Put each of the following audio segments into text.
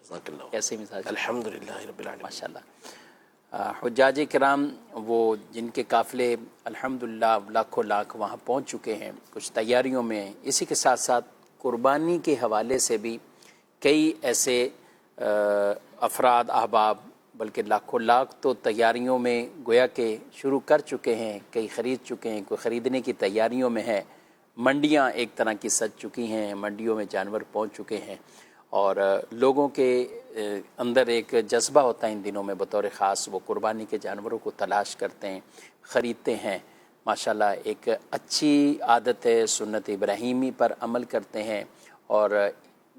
جزاک اللہ. کیسے مزاج؟ الحمدللہ رب العالمین. ماشاء اللہ. حجاج کرام وہ جن کے قافلے الحمدللہ لاکھوں لاکھ وہاں پہنچ چکے ہیں، کچھ تیاریوں میں، اسی کے ساتھ ساتھ قربانی کے حوالے سے بھی کئی ایسے افراد احباب بلکہ لاکھوں لاکھ تو تیاریوں میں گویا کہ شروع کر چکے ہیں، کئی خرید چکے ہیں، کوئی خریدنے کی تیاریوں میں ہے. منڈیاں ایک طرح کی سج چکی ہیں، منڈیوں میں جانور پہنچ چکے ہیں، اور لوگوں کے اندر ایک جذبہ ہوتا ہے ان دنوں میں بطور خاص، وہ قربانی کے جانوروں کو تلاش کرتے ہیں، خریدتے ہیں. ماشاءاللہ ایک اچھی عادت ہے، سنت ابراہیمی پر عمل کرتے ہیں، اور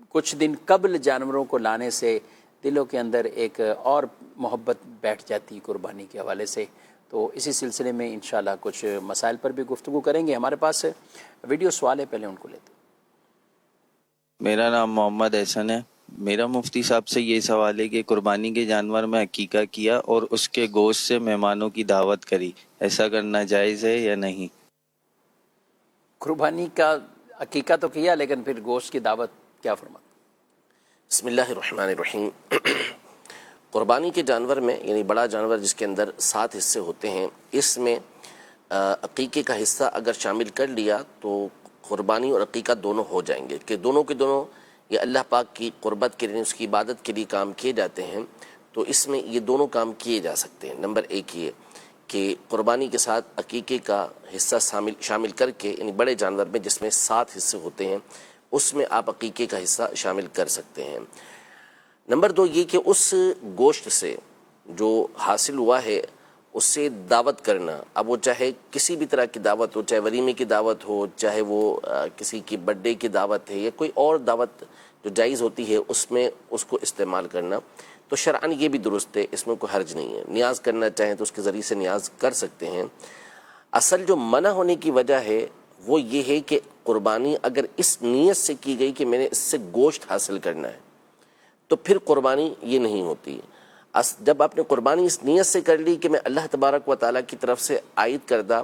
کچھ دن قبل جانوروں کو لانے سے دلوں کے اندر ایک اور محبت بیٹھ جاتی قربانی کے حوالے سے. تو اسی سلسلے میں انشاءاللہ کچھ مسائل پر بھی گفتگو کریں گے. ہمارے پاس ویڈیو سوال ہے، پہلے ان کو لیتے ہیں. میرا نام محمد احسن ہے. میرا مفتی صاحب سے یہ سوال ہے کہ قربانی کے جانور میں عقیقہ کیا اور اس کے گوشت سے مہمانوں کی دعوت کری، ایسا کرنا جائز ہے یا نہیں؟ قربانی کا عقیقہ تو کیا، لیکن پھر گوشت کی دعوت کیا فرماتے؟ بسم اللہ الرحمن الرحیم. قربانی کے جانور میں یعنی بڑا جانور جس کے اندر 7 حصے ہوتے ہیں، اس میں عقیقے کا حصہ اگر شامل کر لیا تو قربانی اور عقیقہ دونوں ہو جائیں گے، کہ دونوں کے دونوں یہ اللہ پاک کی قربت کے لیے، اس کی عبادت کے لیے کام کیے جاتے ہیں. تو اس میں یہ دونوں کام کیے جا سکتے ہیں. نمبر 1 یہ کہ قربانی کے ساتھ عقیقے کا حصہ شامل کر کے، یعنی بڑے جانور میں جس میں 7 حصے ہوتے ہیں اس میں آپ عقیقے کا حصہ شامل کر سکتے ہیں. نمبر 2 یہ کہ اس گوشت سے جو حاصل ہوا ہے اس سے دعوت کرنا، اب وہ چاہے کسی بھی طرح کی دعوت ہو، چاہے ولیمے کی دعوت ہو، چاہے وہ کسی کی برتھ ڈے کی دعوت ہے یا کوئی اور دعوت جو جائز ہوتی ہے، اس میں اس کو استعمال کرنا تو شرعاً یہ بھی درست ہے، اس میں کوئی حرج نہیں ہے. نیاز کرنا چاہیں تو اس کے ذریعے سے نیاز کر سکتے ہیں. اصل جو منع ہونے کی وجہ ہے وہ یہ ہے کہ قربانی اگر اس نیت سے کی گئی کہ میں نے اس سے گوشت حاصل کرنا ہے تو پھر قربانی یہ نہیں ہوتی. جب آپ نے قربانی اس نیت سے کر لی کہ میں اللہ تبارک و تعالیٰ کی طرف سے عائد کردہ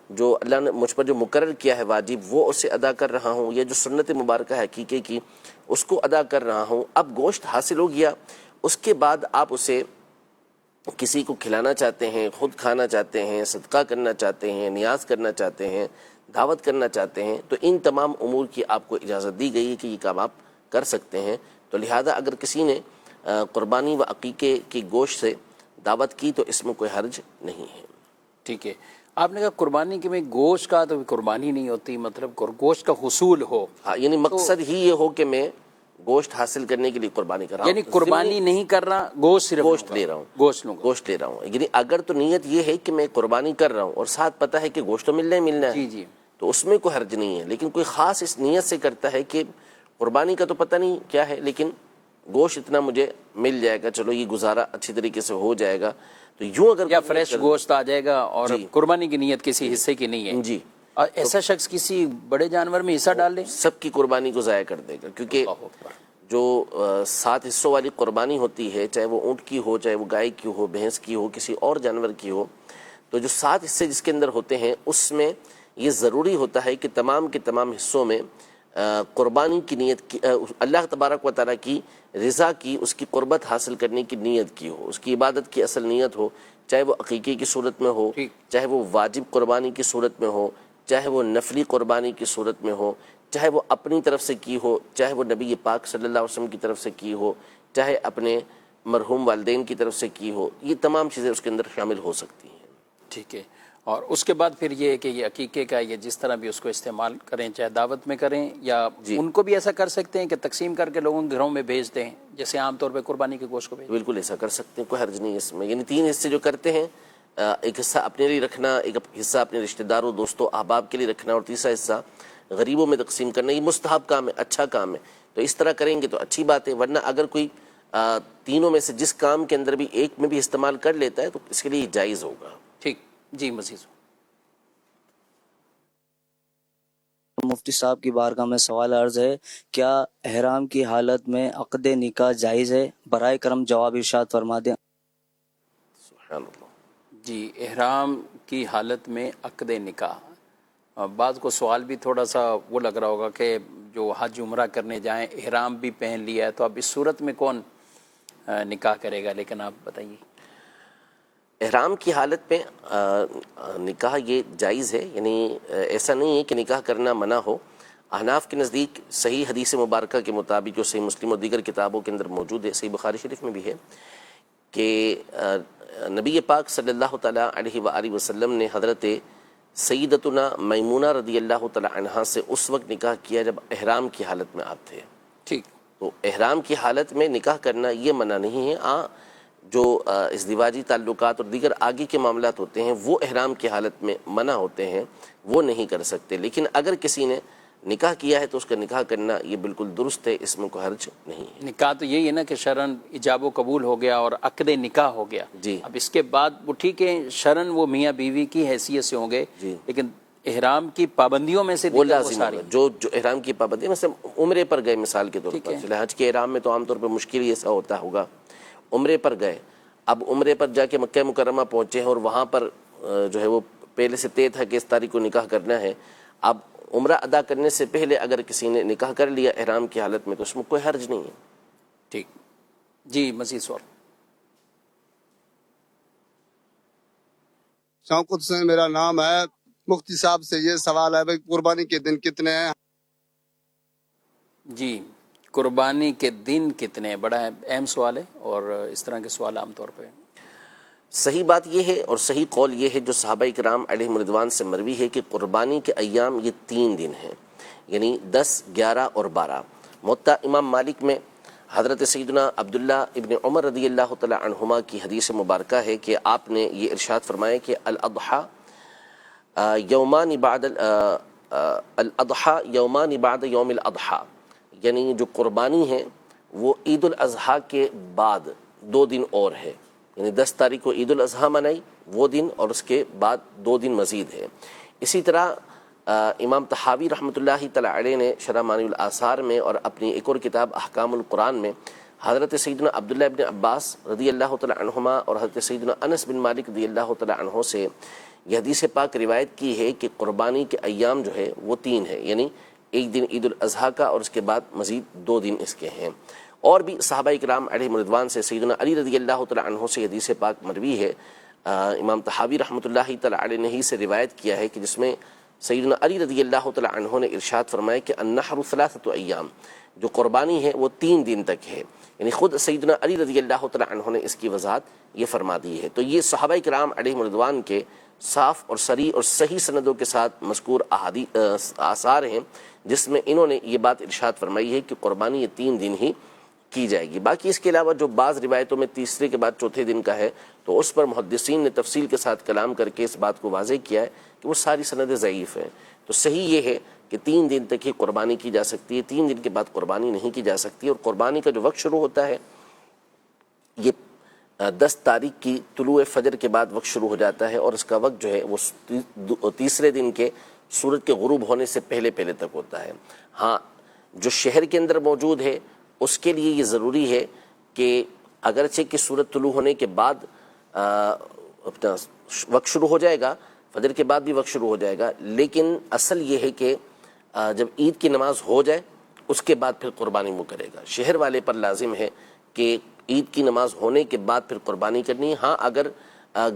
جو اللہ نے مجھ پر جو مقرر کیا ہے واجب وہ اسے ادا کر رہا ہوں، یا جو سنت مبارکہ ہے حقیقے کی اس کو ادا کر رہا ہوں، اب گوشت حاصل ہو گیا، اس کے بعد آپ اسے کسی کو کھلانا چاہتے ہیں، خود کھانا چاہتے ہیں، صدقہ کرنا چاہتے ہیں، نیاز کرنا چاہتے ہیں، دعوت کرنا چاہتے ہیں، تو ان تمام امور کی آپ کو اجازت دی گئی ہے کہ یہ کام آپ کر سکتے ہیں. تو لہذا اگر کسی نے قربانی و عقیقے کی گوشت سے دعوت کی تو اس میں کوئی حرج نہیں ہے. ٹھیک ہے. آپ نے کہا قربانی کے میں گوشت کا تو قربانی نہیں ہوتی، مطلب گوشت کا حصول ہو، ہاں یعنی مقصد ہی یہ ہو کہ میں گوشت حاصل کرنے کے لیے قربانی کر رہا ہوں، یعنی قربانی نہیں کر رہا، گوشت صرف گوشت لے رہا ہوں، گوشت لے رہا ہوں. یعنی اگر تو نیت یہ ہے کہ میں قربانی کر رہا ہوں اور ساتھ پتہ ہے کہ گوشت تو ملنا ہے جی جی تو اس میں کوئی حرج نہیں ہے. لیکن کوئی خاص اس نیت سے کرتا ہے کہ قربانی کا تو پتہ نہیں کیا ہے لیکن گوشت اتنا مجھے مل جائے گا، چلو یہ گزارا اچھی طریقے سے ہو جائے گا، تو یوں اگر یا فریش گوشت آ جائے گا اور قربانی کی نیت کسی حصے کی نہیں ہے، جی، اور ایسا شخص کسی بڑے جانور میں حصہ ڈال دے، سب کی قربانی کو ضائع کر دے گا. کیونکہ جو 7 حصوں والی قربانی ہوتی ہے، چاہے وہ اونٹ کی ہو، چاہے وہ گائے کی ہو، بھینس کی ہو، کسی اور جانور کی ہو، تو جو 7 حصے جس کے اندر ہوتے ہیں اس میں یہ ضروری ہوتا ہے کہ تمام کے تمام حصوں میں قربانی کی نیت کی، اللہ تبارک و تعالیٰ کی رضا کی، اس کی قربت حاصل کرنے کی نیت کی ہو، اس کی عبادت کی اصل نیت ہو، چاہے وہ عقیقے کی صورت میں ہو، چاہے وہ واجب قربانی کی صورت میں ہو، چاہے وہ نفلی قربانی کی صورت میں ہو، چاہے وہ اپنی طرف سے کی ہو، چاہے وہ نبی پاک صلی اللہ علیہ وسلم کی طرف سے کی ہو، چاہے اپنے مرحوم والدین کی طرف سے کی ہو، یہ تمام چیزیں اس کے اندر شامل ہو سکتی ہیں. ٹھیک ہے. اور اس کے بعد پھر یہ ہے کہ یہ عقیقے کا یہ جس طرح بھی اس کو استعمال کریں، چاہے دعوت میں کریں یا ان کو بھی ایسا کر سکتے ہیں کہ تقسیم کر کے لوگوں کے گھروں میں بھیج دیں، جیسے عام طور پہ قربانی کے گوشت کو بھیج دیں. بالکل ایسا کر سکتے ہیں، کوئی حرج نہیں ہے اس میں. یعنی 3 حصے جو کرتے ہیں، ایک حصہ اپنے لیے رکھنا، ایک حصہ اپنے رشتہ داروں دوستوں احباب کے لیے رکھنا، اور تیسرا حصہ غریبوں میں تقسیم کرنا. یہ مستحب کام ہے، اچھا کام ہے، تو اس طرح کریں گے تو اچھی بات ہے. ورنہ اگر کوئی تینوں میں سے جس کام کے اندر بھی ایک میں بھی استعمال کر لیتا ہے تو اس کے لیے جائز ہوگا. ٹھیک جی. مزید مفتی صاحب کی بارگاہ میں سوال عرض ہے، کیا احرام کی حالت میں عقد نکاح جائز ہے؟ برائے کرم جواب ارشاد فرما دیں. سبحان اللہ. جی، احرام کی حالت میں عقد نکاح، بعض کو سوال بھی تھوڑا سا وہ لگ رہا ہوگا کہ جو حج عمرہ کرنے جائیں احرام بھی پہن لیا ہے تو اب اس صورت میں کون نکاح کرے گا، لیکن آپ بتائیے۔ احرام کی حالت میں نکاح یہ جائز ہے، یعنی ایسا نہیں ہے کہ نکاح کرنا منع ہو۔ احناف کے نزدیک صحیح حدیث مبارکہ کے مطابق جو صحیح مسلم اور دیگر کتابوں کے اندر موجود ہے، صحیح بخاری شریف میں بھی ہے کہ نبی پاک صلی اللہ تعالیٰ علیہ وآلہ وسلم نے حضرت سیدتنا میمونہ رضی اللہ تعالیٰ عنہا سے اس وقت نکاح کیا جب احرام کی حالت میں آپ تھے۔ ٹھیک، تو احرام کی حالت میں نکاح کرنا یہ منع نہیں ہے۔ جو ازدواجی تعلقات اور دیگر آگے کے معاملات ہوتے ہیں وہ احرام کی حالت میں منع ہوتے ہیں، وہ نہیں کر سکتے۔ لیکن اگر کسی نے نکاح کیا ہے تو اس کا نکاح کرنا یہ بالکل درست ہے، اس میں کوئی حرج نہیں ہے۔ نکاح تو یہی ہے نا کہ شرعن ایجاب و قبول ہو گیا اور عقد نکاح ہو گیا۔ جی، اب اس کے بعد وہ ٹھیک ہے شرعن وہ میاں بیوی کی حیثیت سے ہوں گے، جی، لیکن احرام کی پابندیوں میں سے وہ دیگر لازم ساری ہوگا۔ جو احرام کی پابندی مثلا عمرے پر گئے مثال کے طور پر، چلے حج کے احرام میں تو عام طور پر مشکل ہی ایسا ہوتا ہوگا، عمرے پر گئے، اب عمرے پر جا کے مکہ مکرمہ پہنچے ہیں اور وہاں پر جو ہے وہ پہلے سے طے تھا کہ اس تاریخ کو نکاح کرنا ہے، اب عمرہ ادا کرنے سے پہلے اگر کسی نے نکاح کر لیا احرام کی حالت میں تو اس میں کوئی حرج نہیں ہے۔ ٹھیک جی، مزید سوال۔ شوکت سے میرا نام ہے، مفتی صاحب سے یہ سوال ہے بھائی قربانی کے دن کتنے ہیں؟ جی، قربانی کے دن کتنے، بڑا اہم سوال ہے اور اس طرح کے سوال عام طور پہ صحیح بات یہ ہے اور صحیح قول یہ ہے جو صحابہ کرام علیہم رضوان سے مروی ہے کہ قربانی کے ایام یہ 3 دن ہیں، یعنی 10، 11 اور 12۔ موطا امام مالک میں حضرت سیدنا عبداللہ ابن عمر رضی اللہ تعالی عنہما کی حدیث مبارکہ ہے کہ آپ نے یہ ارشاد فرمایا کہ الاضحیٰ یومان بعد یوم الاضحیٰ، یعنی جو قربانی ہے وہ عید الاضحیٰ کے بعد 2 دن اور ہے، یعنی 10 تاریخ کو عید الاضحیٰ منائی وہ دن اور اس کے بعد 2 دن مزید ہے۔ اسی طرح امام طحاوی رحمۃ اللہ تعالی علیہ نے شرح معنی الآثار میں اور اپنی ایک اور کتاب احکام القرآن میں حضرت سیدنا عبداللہ ابن عباس رضی اللہ تعالی عنہما اور حضرت سیدنا انس بن مالک رضی اللہ تعالی عنہ سے یہ حدیث پاک روایت کی ہے کہ قربانی کے ایام جو ہے وہ 3 ہے، یعنی ایک دن عید الاضحیٰ کا اور اس کے بعد مزید 2 دن اس کے ہیں۔ اور بھی صحابہ کرام علیہم رضوان سے سیدنا علی رضی اللہ تعالی عنہ سے حدیث پاک مروی ہے، امام طحاوی رحمۃ اللہ تعالی علیہ نے ہی سے روایت کیا ہے کہ جس میں سیدنا علی رضی اللہ تعالی عنہ نے ارشاد فرمایا کہ النحر 3 ایام، جو قربانی ہے وہ 3 دن تک ہے، یعنی خود سیدنا علی رضی اللہ تعالی عنہ نے اس کی وضاحت یہ فرما دی ہے۔ تو یہ صحابہ کرام علیہم رضوان کے صاف اور صریح اور صحیح سندوں کے ساتھ مذکور آثار ہیں جس میں انہوں نے یہ بات ارشاد فرمائی ہے کہ قربانی یہ 3 دن ہی کی جائے گی۔ باقی اس کے علاوہ جو بعض روایتوں میں تیسرے کے بعد چوتھے دن کا ہے تو اس پر محدثین نے تفصیل کے ساتھ کلام کر کے اس بات کو واضح کیا ہے کہ وہ ساری سندیں ضعیف ہیں۔ تو صحیح یہ ہے کہ 3 دن تک ہی قربانی کی جا سکتی ہے، 3 دن کے بعد قربانی نہیں کی جا سکتی، اور قربانی کا جو وقت شروع ہوتا ہے یہ 10 تاریخ کی طلوع فجر کے بعد وقت شروع ہو جاتا ہے، اور اس کا وقت جو ہے وہ تیسرے دن کے سورج کے غروب ہونے سے پہلے تک ہوتا ہے۔ ہاں، جو شہر کے اندر موجود ہے اس کے لیے یہ ضروری ہے کہ اگرچہ کہ سورج طلوع ہونے کے بعد اپنا وقت شروع ہو جائے گا، فجر کے بعد بھی وقت شروع ہو جائے گا، لیکن اصل یہ ہے کہ جب عید کی نماز ہو جائے اس کے بعد پھر قربانی وہ کرے گا۔ شہر والے پر لازم ہے کہ عید کی نماز ہونے کے بعد پھر قربانی کرنی ہے۔ ہاں، اگر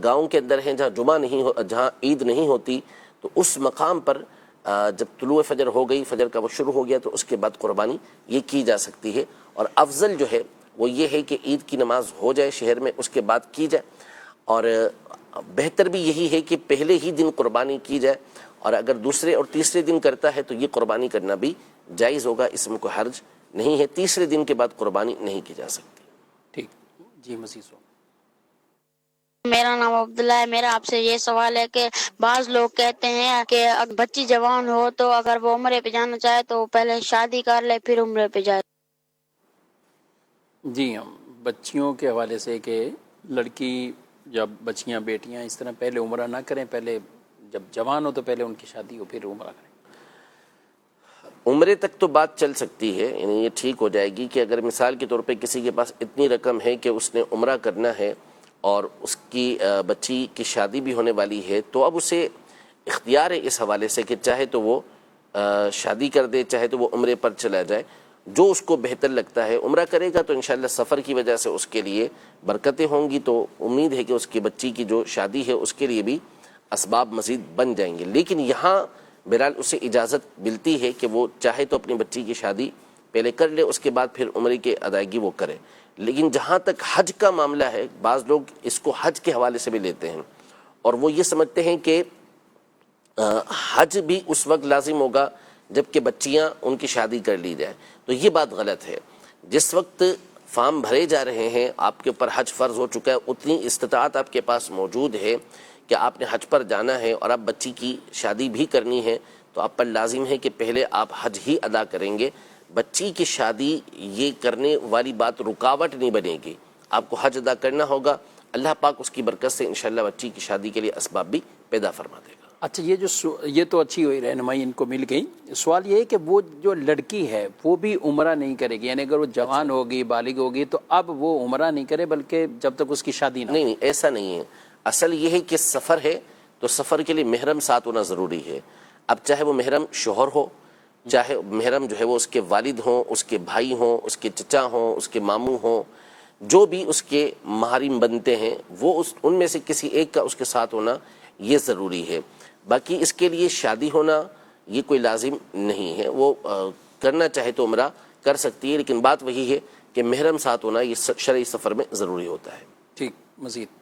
گاؤں کے اندر ہیں جہاں عید نہیں ہوتی تو اس مقام پر جب طلوع فجر ہو گئی، فجر کا وقت شروع ہو گیا، تو اس کے بعد قربانی یہ کی جا سکتی ہے، اور افضل جو ہے وہ یہ ہے کہ عید کی نماز ہو جائے شہر میں، اس کے بعد کی جائے، اور بہتر بھی یہی ہے کہ پہلے ہی دن قربانی کی جائے، اور اگر دوسرے اور تیسرے دن کرتا ہے تو یہ قربانی کرنا بھی جائز ہوگا، اس میں کوئی حرج نہیں ہے۔ تیسرے دن کے بعد قربانی نہیں کی جا سکتی۔ ٹھیک جی، مزید سوال۔ میرا نام عبداللہ ہے۔ میرا آپ سے یہ سوال ہے کہ بعض لوگ کہتے ہیں کہ اگر بچی جوان ہو تو اگر وہ عمرے پہ جانا چاہے تو پہلے شادی کر لے پھر عمرے پہ جائے۔ جی، ہم بچیوں کے حوالے سے کہ لڑکی جب بچیاں بیٹیاں اس طرح پہلے عمرہ نہ کریں، پہلے جب جوان ہو تو پہلے ان کی شادی ہو پھر عمرہ کریں۔ عمرے تک تو بات چل سکتی ہے، یعنی یہ ٹھیک ہو جائے گی کہ اگر مثال کے طور پہ کسی کے پاس اتنی رقم ہے کہ اس نے عمرہ کرنا ہے اور اس کی بچی کی شادی بھی ہونے والی ہے، تو اب اسے اختیار ہے اس حوالے سے کہ چاہے تو وہ شادی کر دے، چاہے تو وہ عمرے پر چلا جائے۔ جو اس کو بہتر لگتا ہے عمرہ کرے گا تو انشاءاللہ سفر کی وجہ سے اس کے لیے برکتیں ہوں گی، تو امید ہے کہ اس کی بچی کی جو شادی ہے اس کے لیے بھی اسباب مزید بن جائیں گے۔ لیکن یہاں بہرحال اسے اجازت ملتی ہے کہ وہ چاہے تو اپنی بچی کی شادی پہلے کر لے، اس کے بعد پھر عمرے کی ادائیگی وہ کرے۔ لیکن جہاں تک حج کا معاملہ ہے، بعض لوگ اس کو حج کے حوالے سے بھی لیتے ہیں اور وہ یہ سمجھتے ہیں کہ حج بھی اس وقت لازم ہوگا جب کہ بچیاں ان کی شادی کر لی جائے، تو یہ بات غلط ہے۔ جس وقت فارم بھرے جا رہے ہیں، آپ کے اوپر حج فرض ہو چکا ہے، اتنی استطاعت آپ کے پاس موجود ہے کہ آپ نے حج پر جانا ہے اور آپ بچی کی شادی بھی کرنی ہے، تو آپ پر لازم ہے کہ پہلے آپ حج ہی ادا کریں گے۔ بچی کی شادی یہ کرنے والی بات رکاوٹ نہیں بنے گی، آپ کو حج ادا کرنا ہوگا، اللہ پاک اس کی برکت سے انشاءاللہ بچی کی شادی کے لیے اسباب بھی پیدا فرما دے گا۔ اچھا، یہ تو اچھی ہوئی رہنمائی ان کو مل گئی۔ سوال یہ ہے کہ وہ جو لڑکی ہے وہ بھی عمرہ نہیں کرے گی، یعنی اگر وہ جوان ہوگی، بالغ ہوگی، تو اب وہ عمرہ نہیں کرے بلکہ جب تک اس کی شادی نہ ہو۔ نہیں، ایسا نہیں ہے۔ اصل یہ ہے کہ سفر ہے تو سفر کے لیے محرم ساتھ ہونا ضروری ہے۔ اب چاہے وہ محرم شوہر ہو، چاہے محرم جو ہے وہ اس کے والد ہوں، اس کے بھائی ہوں، اس کے چچا ہوں، اس کے ماموں ہوں، جو بھی اس کے محارم بنتے ہیں، وہ ان میں سے کسی ایک کا اس کے ساتھ ہونا یہ ضروری ہے۔ باقی اس کے لیے شادی ہونا یہ کوئی لازم نہیں ہے، وہ کرنا چاہے تو عمرہ کر سکتی ہے، لیکن بات وہی ہے کہ محرم ساتھ ہونا یہ شرعی سفر میں ضروری ہوتا ہے۔ ٹھیک، مزید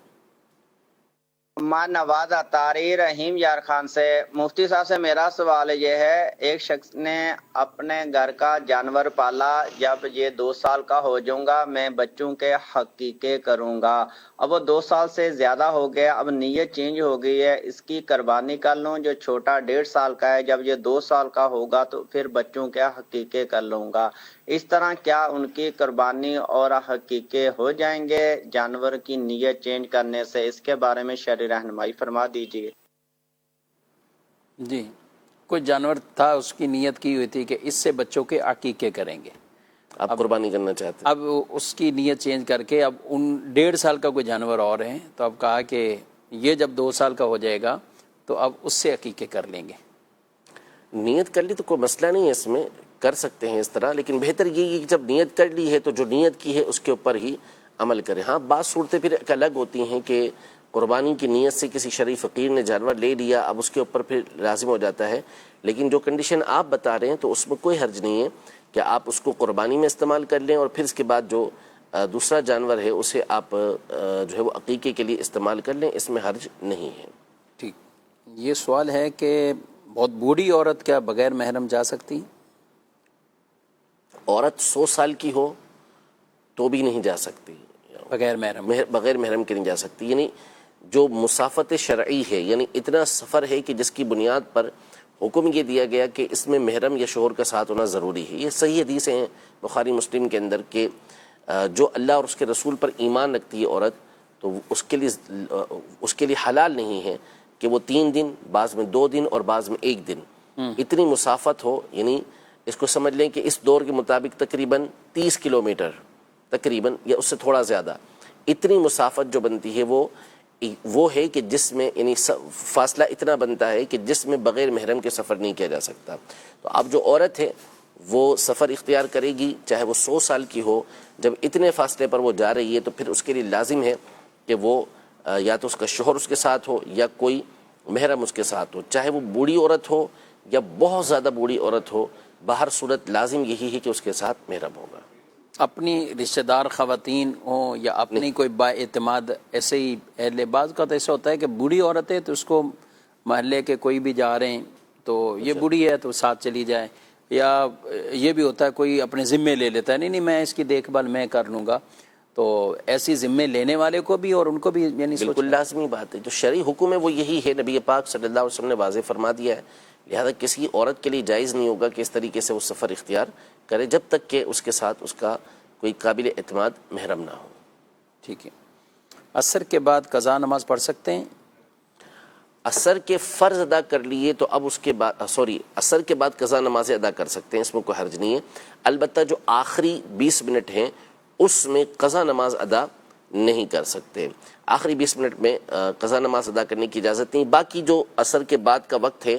ماں نواز اطاری رحیم یار خان سے، مفتی صاحب سے میرا سوال یہ ہے، ایک شخص نے اپنے گھر کا جانور پالا، جب یہ 2 سال کا ہو جاؤں گا میں بچوں کے حقیقے کروں گا، اب وہ 2 سال سے زیادہ ہو گیا، اب نیت چینج ہو گئی ہے، اس کی قربانی کر لوں؟ جو چھوٹا 1.5 سال کا ہے، جب یہ 2 سال کا ہوگا تو پھر بچوں کے حقیقے کر لوں گا، اس طرح کیا ان کی قربانی اور حقیقے ہو جائیں گے جانور کی نیت چینج کرنے سے؟ اس کے بارے میں شرعی رہنمائی فرما دیجیے۔ جی، کوئی جانور تھا، اس کی نیت کی ہوئی تھی کہ اس سے بچوں کے عقیقے کریں گے، آپ قربانی کرنا چاہتے ہیں؟ اب اس کی نیت چینج کر کے اب ان 1.5 سال کا کوئی جانور اور ہیں، تو اب کہا کہ یہ جب 2 سال کا ہو جائے گا تو اب اس سے عقیقے کر لیں گے۔ نیت کر لی تو کوئی مسئلہ نہیں ہے، اس میں کر سکتے ہیں اس طرح، لیکن بہتر یہ ہے کہ جب نیت کر لی ہے تو جو نیت کی ہے اس کے اوپر ہی عمل کریں۔ ہاں، بعض صورتیں پھر ایک الگ ہوتی ہیں کہ قربانی کی نیت سے کسی شرعی فقیر نے جانور لے لیا، اب اس کے اوپر پھر لازم ہو جاتا ہے، لیکن جو کنڈیشن آپ بتا رہے ہیں تو اس میں کوئی حرج نہیں ہے کہ آپ اس کو قربانی میں استعمال کر لیں اور پھر اس کے بعد جو دوسرا جانور ہے اسے آپ جو ہے وہ عقیقے کے لیے استعمال کر لیں، اس میں حرج نہیں ہے۔ ٹھیک، یہ سوال ہے کہ بہت بوڑھی عورت کیا بغیر محرم جا سکتی؟ عورت 100 سال کی ہو تو بھی نہیں جا سکتی، بغیر محرم؟ بغیر محرم کے نہیں جا سکتی، یعنی جو مسافت شرعی ہے، یعنی اتنا سفر ہے کہ جس کی بنیاد پر حکم یہ دیا گیا کہ اس میں محرم یا شوہر کا ساتھ ہونا ضروری ہے۔ یہ صحیح حدیثیں ہیں بخاری مسلم کے اندر کہ جو اللہ اور اس کے رسول پر ایمان رکھتی ہے عورت، تو اس کے لیے حلال نہیں ہے کہ وہ 3 دن، بعض میں 2 دن اور بعض میں 1 دن اتنی مسافت ہو، یعنی اس کو سمجھ لیں کہ اس دور کے مطابق تقریباً 30 کلومیٹر تقریباً یا اس سے تھوڑا زیادہ، اتنی مسافت جو بنتی ہے وہ ہے کہ جس میں یعنی فاصلہ اتنا بنتا ہے کہ جس میں بغیر محرم کے سفر نہیں کیا جا سکتا۔ تو اب جو عورت ہے وہ سفر اختیار کرے گی، چاہے وہ 100 سال کی ہو، جب اتنے فاصلے پر وہ جا رہی ہے تو پھر اس کے لیے لازم ہے کہ وہ یا تو اس کا شوہر اس کے ساتھ ہو یا کوئی محرم اس کے ساتھ ہو، چاہے وہ بوڑھی عورت ہو یا بہت زیادہ بوڑھی عورت ہو، باہر صورت لازم یہی ہے کہ اس کے ساتھ محرم ہوگا۔ اپنی رشتہ دار خواتین ہوں یا اپنی کوئی با اعتماد ایسے ہی اہل، بعض کا تو ایسا ہوتا ہے کہ بوڑھی عورت ہے تو اس کو محلے کے کوئی بھی جا رہے ہیں تو یہ بوڑھی ہے تو ساتھ چلی جائے، یا یہ بھی ہوتا ہے کوئی اپنے ذمے لے لیتا ہے، نہیں میں اس کی دیکھ بھال میں کر لوں گا، تو ایسی ذمے لینے والے کو بھی اور ان کو بھی یعنی بالکل لازمی بات ہے، جو شرعی حکم ہے وہ یہی ہے، نبی پاک صلی اللہ علیہ وسلم نے واضح فرما دیا ہے، لہذا کسی عورت کے لیے جائز نہیں ہوگا کہ اس طریقے سے وہ سفر اختیار کرے جب تک کہ اس کے ساتھ اس کا کوئی قابل اعتماد محرم نہ ہو۔ ٹھیک ہے، عصر کے بعد قضا نماز پڑھ سکتے ہیں؟ عصر کے فرض ادا کر لیے تو اب اس کے بعد عصر کے بعد قضا نمازیں ادا کر سکتے ہیں، اس میں کوئی حرج نہیں ہے، البتہ جو آخری 20 منٹ ہیں اس میں قضا نماز ادا نہیں کر سکتے، آخری 20 منٹ میں قضا نماز ادا کرنے کی اجازت نہیں، باقی جو عصر کے بعد کا وقت ہے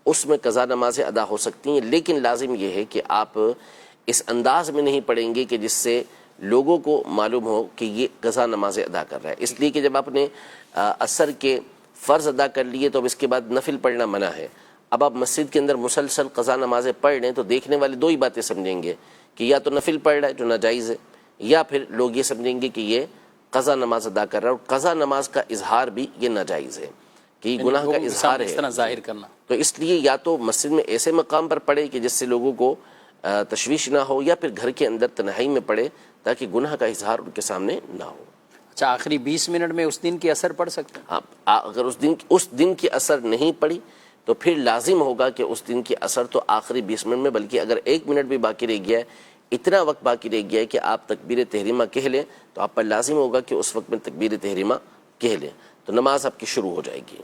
اس میں قضا نمازیں ادا ہو سکتی ہیں، لیکن لازم یہ ہے کہ آپ اس انداز میں نہیں پڑھیں گے کہ جس سے لوگوں کو معلوم ہو کہ یہ قضا نمازیں ادا کر رہا ہے. اس لیے کہ جب آپ نے عصر کے فرض ادا کر لیے تو اب اس کے بعد نفل پڑھنا منع ہے. اب آپ مسجد کے اندر مسلسل قضا نمازیں پڑھ لیں تو دیکھنے والے دو ہی باتیں سمجھیں گے کہ یا تو نفل پڑھ رہا ہے جو ناجائز ہے، یا پھر لوگ یہ سمجھیں گے کہ یہ قضا نماز ادا کر رہا ہے، اور قضا نماز کا اظہار بھی یہ ناجائز ہے کہ یہ گناہ کا اظہار اس ہے. طرح ظاہر کرنا. تو اس لیے یا تو مسجد میں ایسے مقام پر پڑھے کہ جس سے لوگوں کو تشویش نہ ہو، یا پھر گھر کے اندر تنہائی میں پڑھے تاکہ گناہ کا اظہار ان کے سامنے نہ ہو. اچھا، آخری 20 منٹ میں اس دن کی اثر پڑھ سکتے ہیں؟ اگر اس دن کی اثر نہیں پڑی تو پھر لازم ہوگا کہ اس دن کی اثر تو آخری 20 منٹ میں، بلکہ اگر 1 منٹ بھی باقی رہ گیا ہے، اتنا وقت باقی رہ گیا ہے کہ آپ تکبیر تحریمہ کہہ لیں تو آپ پر لازم ہوگا کہ اس وقت میں تکبیر تحریمہ کہہ لیں تو نماز آپ کی شروع ہو جائے گی.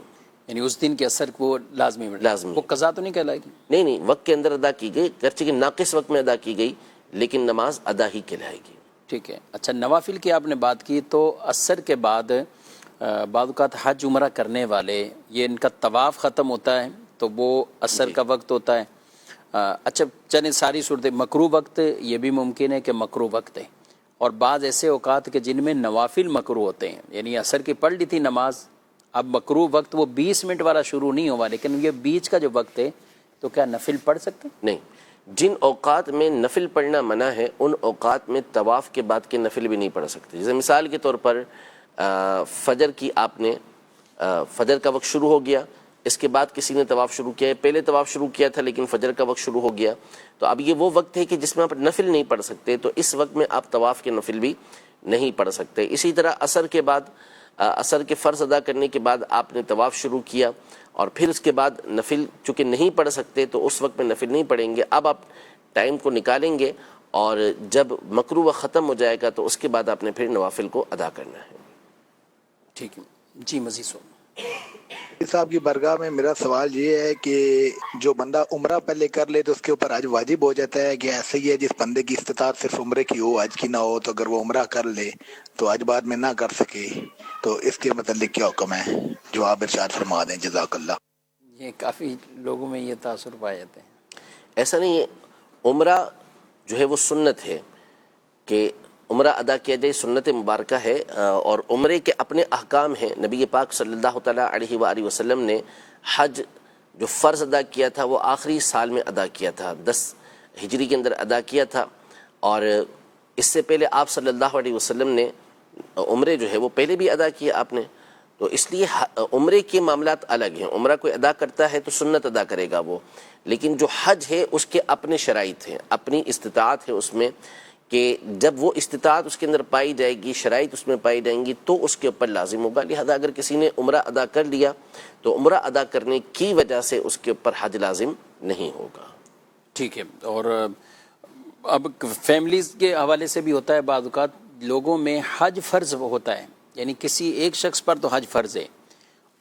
یعنی اس دن کے اثر کو لازمی وہ قضا تو نہیں کہلائے گی؟ نہیں، وقت کے اندر ادا کی گئی، گرچہ کہ ناقص وقت میں ادا کی گئی لیکن نماز ادا ہی کہلائے گی. ٹھیک ہے. اچھا، نوافل کی آپ نے بات کی تو عصر کے بعد بعض اوقات حج عمرہ کرنے والے یہ ان کا طواف ختم ہوتا ہے تو وہ عصر کا وقت ہوتا ہے. اچھا چلیں، ساری صورتیں مکروہ وقت یہ بھی ممکن ہے کہ مکروہ وقت ہے، اور بعض ایسے اوقات کہ جن میں نوافل مکروہ ہوتے ہیں، یعنی عصر کی پڑھ لی تھی نماز، اب مکروہ وقت وہ 20 منٹ والا شروع نہیں ہوا لیکن یہ بیچ کا جو وقت ہے تو کیا نفل پڑھ سکتے ہیں؟ نہیں، جن اوقات میں نفل پڑھنا منع ہے ان اوقات میں طواف کے بعد کے نفل بھی نہیں پڑھ سکتے. جیسے مثال کے طور پر فجر کی آپ نے فجر کا وقت شروع ہو گیا، اس کے بعد کسی نے طواف شروع کیا ہے، پہلے طواف شروع کیا تھا لیکن فجر کا وقت شروع ہو گیا، تو اب یہ وہ وقت ہے کہ جس میں آپ نفل نہیں پڑھ سکتے، تو اس وقت میں آپ طواف کے نفل بھی نہیں پڑھ سکتے. اسی طرح عصر کے بعد، عصر کے فرض ادا کرنے کے بعد آپ نے طواف شروع کیا اور پھر اس کے بعد نفل چونکہ نہیں پڑھ سکتے تو اس وقت میں نفل نہیں پڑھیں گے. اب آپ ٹائم کو نکالیں گے اور جب مکروہ ختم ہو جائے گا تو اس کے بعد آپ نے پھر نوافل کو ادا کرنا ہے. ٹھیک ہے جی. مزید سو صاحب کی برگاہ میں میرا سوال یہ ہے کہ جو بندہ عمرہ پہلے کر لے تو اس کے اوپر حج واجب ہو جاتا ہے کہ ایسے ہی ہے جس بندے کی استطاعت صرف عمرے کی ہو حج کی نہ ہو، تو اگر وہ عمرہ کر لے تو حج بعد میں نہ کر سکے تو اس کے متعلق کیا حکم ہے؟ جواب ارشاد فرما دیں، جزاک اللہ. یہ کافی لوگوں میں یہ تاثر پائے جاتے ہیں. ایسا نہیں ہے، عمرہ جو ہے وہ سنت ہے کہ عمرہ ادا کیا جائے، سنت مبارکہ ہے، اور عمرے کے اپنے احکام ہیں. نبی پاک صلی اللہ تعالیٰ علیہ وآلہ وسلم نے حج جو فرض ادا کیا تھا وہ آخری سال میں ادا کیا تھا، 10 ہجری کے اندر ادا کیا تھا، اور اس سے پہلے آپ صلی اللہ علیہ وسلم نے عمرے جو ہے وہ پہلے بھی ادا کیا آپ نے. تو اس لیے عمرے کے معاملات الگ ہیں. عمرہ کوئی ادا کرتا ہے تو سنت ادا کرے گا وہ، لیکن جو حج ہے اس کے اپنے شرائط ہیں، اپنی استطاعت ہے اس میں، کہ جب وہ استطاعت اس کے اندر پائی جائے گی، شرائط اس میں پائی جائیں گی تو اس کے اوپر لازم ہوگا. لہذا اگر کسی نے عمرہ ادا کر لیا تو عمرہ ادا کرنے کی وجہ سے اس کے اوپر حج لازم نہیں ہوگا. ٹھیک ہے. اور اب فیملیز کے حوالے سے بھی ہوتا ہے، بعض اوقات لوگوں میں حج فرض ہوتا ہے، یعنی کسی ایک شخص پر تو حج فرض ہے،